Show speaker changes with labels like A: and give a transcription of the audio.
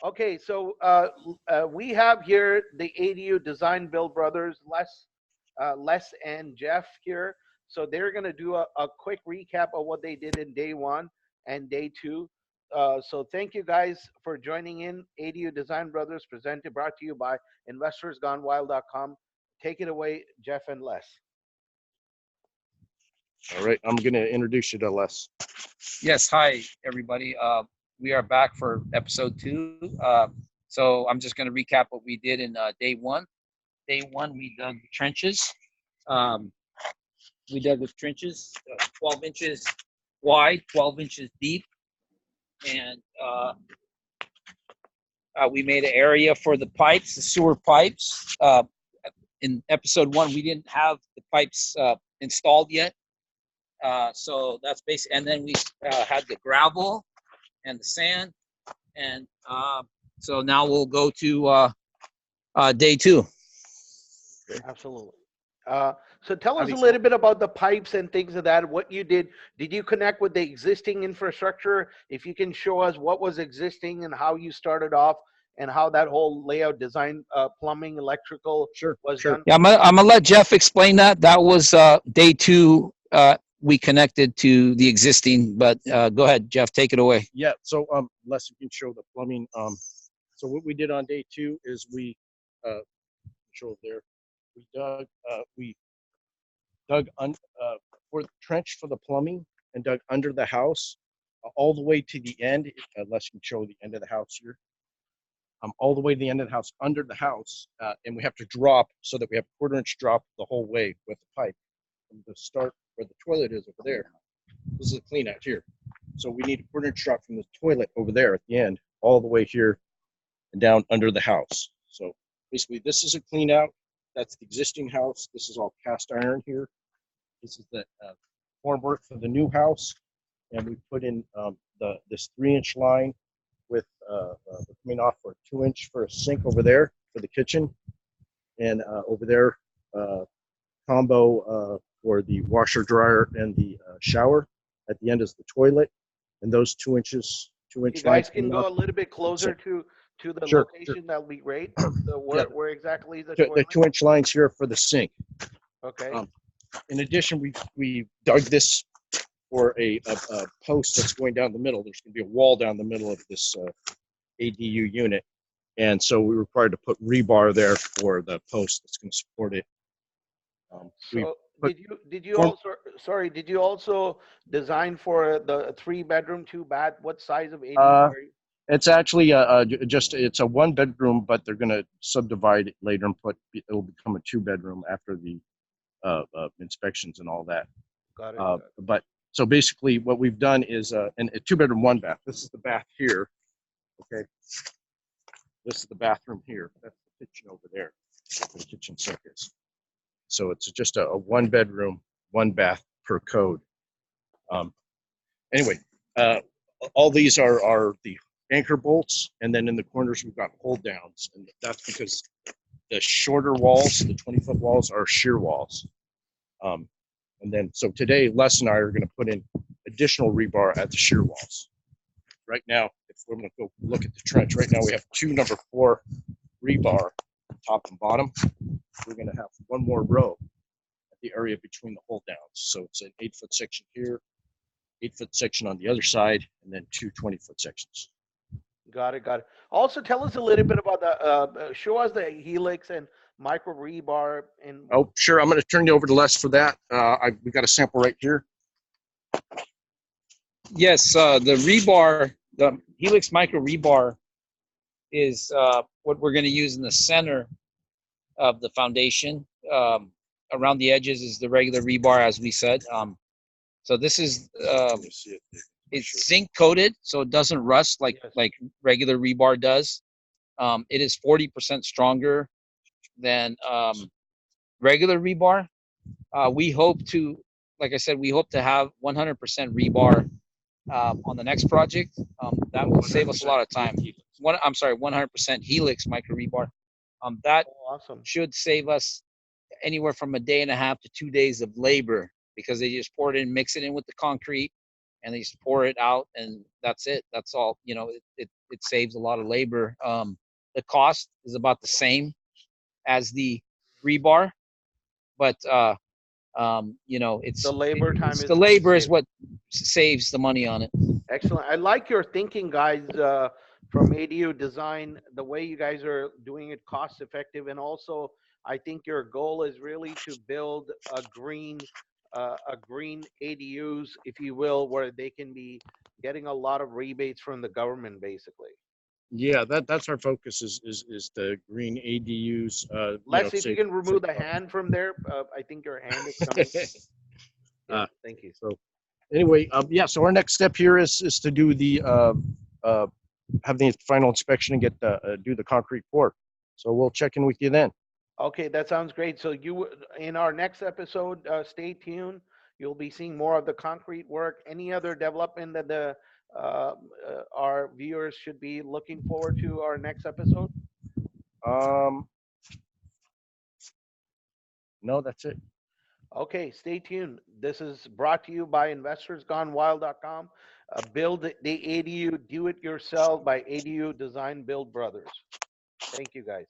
A: Okay, so we have here the ADU Design Build Brothers, Les and Jeff here. So they're going to do a quick recap of what they did in day one and day two. So thank you guys for joining in. ADU Design Brothers brought to you by InvestorsGoneWild.com. Take it away, Jeff and Les.
B: All right, I'm going to introduce you to Les.
C: Yes, hi everybody. We are back for episode 2. So I'm just going to recap what we did in day 1. Day 1, we dug trenches. We dug with trenches, 12 inches wide, 12 inches deep, and we made an area for the pipes, the sewer pipes. In episode 1, we didn't have the pipes installed yet. So that's basic. And then we had the gravel and the sand. And so now we'll go to day 2.
A: Absolutely. So tell us a little bit about the pipes and things of that, what you did. Did you connect with the existing infrastructure? If you can show us what was existing and how you started off and how that whole layout design, plumbing, electrical was done.
C: Yeah, I'm gonna let Jeff explain that. That was day 2. We connected to the existing, but go ahead, Jeff, take it away.
B: Yeah, so Les, you can show the plumbing. So what we did on day 2 is we show up there. We dug for the trench for the plumbing and dug under the house all the way to the end. Les can show the end of the house here. All the way to the end of the house, under the house, and we have to drop so that we have a 1/4 inch drop the whole way with the pipe from the start where the toilet is over there. This is a clean out here. So we need a 1/4 inch drop from the toilet over there at the end, all the way here and down under the house. So basically this is a clean out. That's the existing house. This is all cast iron here. This is the formwork for the new house. And we put in this 3-inch line with coming off for a 2-inch for a sink over there for the kitchen. And over there, combo for the washer dryer and the shower. At the end is the toilet, and those 2 inch
A: you guys can go a little bit closer to the location. That'll be great. So where exactly is the toilet?
B: The 2-inch lines here for the sink.
A: Okay.
B: In addition, we dug this for a post that's going down the middle. There's going to be a wall down the middle of this ADU unit, and so we were required to put rebar there for the post that's going to support it.
A: Did you also design for the 3-bedroom, 2-bath? What size of ADU are you?
B: It's actually it's a 1-bedroom, but they're going to subdivide it later and it'll become a 2-bedroom after the inspections and all that.
A: Got it.
B: But so basically, what we've done is a 2-bedroom, 1-bath. This is the bath here. Okay. This is the bathroom here. That's the kitchen over there. Where the kitchen sink is. So it's just a 1-bedroom, 1-bath per code. Anyway, all these are the anchor bolts, and then in the corners we've got hold downs, and that's because the shorter walls, the 20-foot walls, are shear walls. And then so today, Les and I are going to put in additional rebar at the shear walls. Right now, if we're going to go look at the trench, right now we have 2 number 4 rebar, top and bottom. We're going to have 1 more row at the area between the hold downs. So it's an 8-foot section here, 8-foot section on the other side, and then 2 20-foot sections.
A: Got it. Also, tell us a little bit about show us the helix and micro rebar.
B: Oh, sure. I'm going to turn you over to Les for that. We got a sample right here.
C: Yes, the rebar, the helix micro rebar is what we're going to use in the center of the foundation. Around the edges is the regular rebar, as we said. So this is it's zinc coated, so it doesn't rust like regular rebar does. It is 40% stronger than regular rebar. We hope to, like I said, we hope to have 100% rebar on the next project. That will save us a lot of time. 100% helix micro rebar. That
A: awesome.
C: Should save us anywhere from a day and a half to 2 days of labor, because they just pour it in, mix it in with the concrete, and they just pour it out, and that's it. That's all. You know, it it saves a lot of labor. The cost is about the same as the rebar, but
A: The labor time
C: it's the
A: is
C: labor is
A: saved.
C: what saves the money on it.
A: Excellent. I like your thinking, guys, from ADU design, the way you guys are doing it cost effective. And also, I think your goal is really to build a green ADUs, if you will, where they can be getting a lot of rebates from the government, basically.
B: Yeah, that's our focus is the green ADUs.
A: Les, if you
B: Safe
A: can
B: safe
A: remove the
B: harbor.
A: hand from there, I think your hand is coming. Yeah,
B: uh,
A: thank you.
B: so anyway, yeah. So our next step here is to do the uh, have the final inspection and get do the concrete pour. So we'll check in with you then.
A: Okay, that sounds great. So in our next episode, stay tuned. You'll be seeing more of the concrete work. Any other development that our viewers should be looking forward to our next episode?
B: Um, no, that's it.
A: Okay, stay tuned. This is brought to you by InvestorsGoneWild.com. Build the ADU, do it yourself by ADU Design Build Brothers. Thank you, guys.